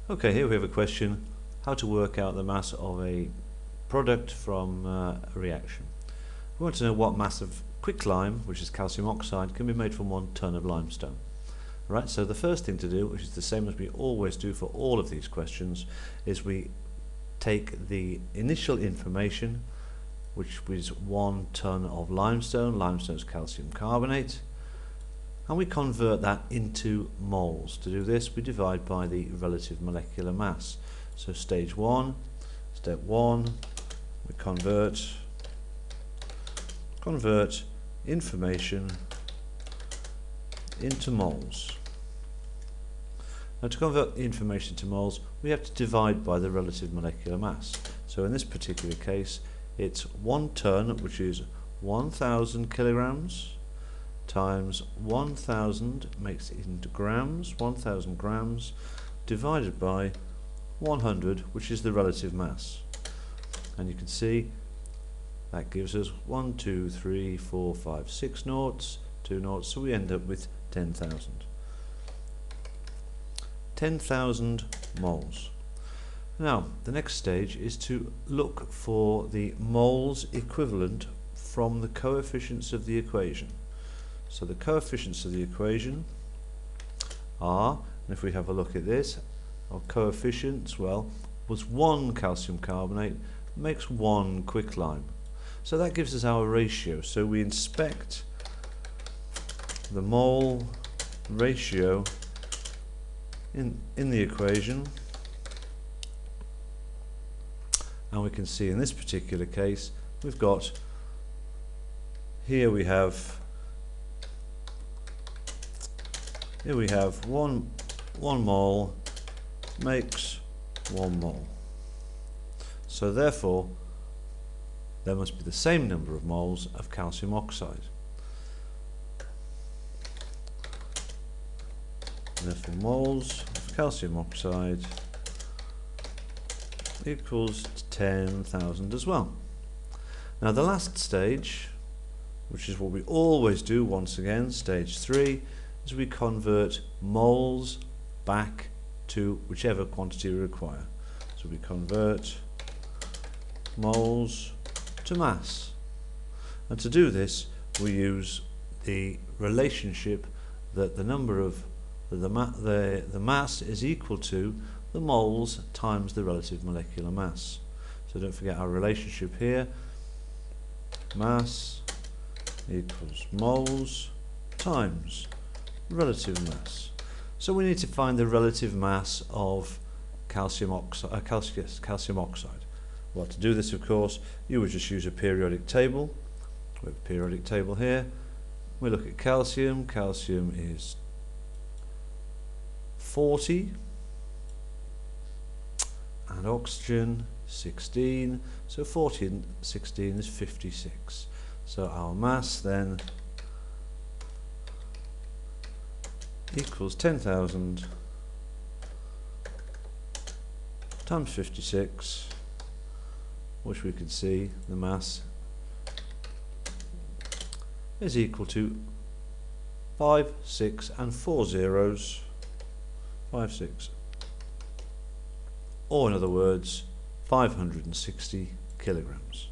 Okay, here we have a question, how to work out the mass of a product from a reaction. We want to know what mass of quicklime, which is calcium oxide, can be made from 1 ton of limestone. Right, so the first thing to do, which is the same as we always do for all of these questions, is we take the initial information, which is 1 ton of limestone. Limestone is calcium carbonate. And we convert that into moles. To do this, we divide by the relative molecular mass. So stage 1, step 1, we convert information into moles. Now to convert the information to moles, we have to divide by the relative molecular mass. So in this particular case, it's 1 ton, which is 1,000 kilograms, times 1,000 makes it into grams, 1,000 grams, divided by 100, which is the relative mass. And you can see that gives us 1, 2, 3, 4, 5, 6 noughts, 2 noughts, so we end up with 10,000. 10,000 moles. Now, the next stage is to look for the moles equivalent from the coefficients of the equation. So the coefficients of the equation are, and if we have a look at this, our coefficients, well, was 1 calcium carbonate makes 1 quicklime. So that gives us our ratio. So we inspect the mole ratio in the equation, and we can see in this particular case we've got, here we have 1 mole makes 1 mole. So therefore there must be the same number of moles of calcium oxide. Therefore moles of calcium oxide equals 10,000 as well. Now the last stage, which is what we always do once again, stage 3, is we convert moles back to whichever quantity we require. So we convert moles to mass. And to do this, we use the relationship that the number of the mass is equal to the moles times the relative molecular mass. So don't forget our relationship here. Mass equals moles times relative mass. So we need to find the relative mass of calcium oxide. Well, to do this, of course, you would just use a periodic table. We have a periodic table here. We look at calcium. Calcium is 40, and oxygen 16. So 40 and 16 is 56. So our mass then equals 10,000 times 56, which we can see the mass is equal to 5, 6 and 4 zeros, 5, 6, or in other words 560 kilograms.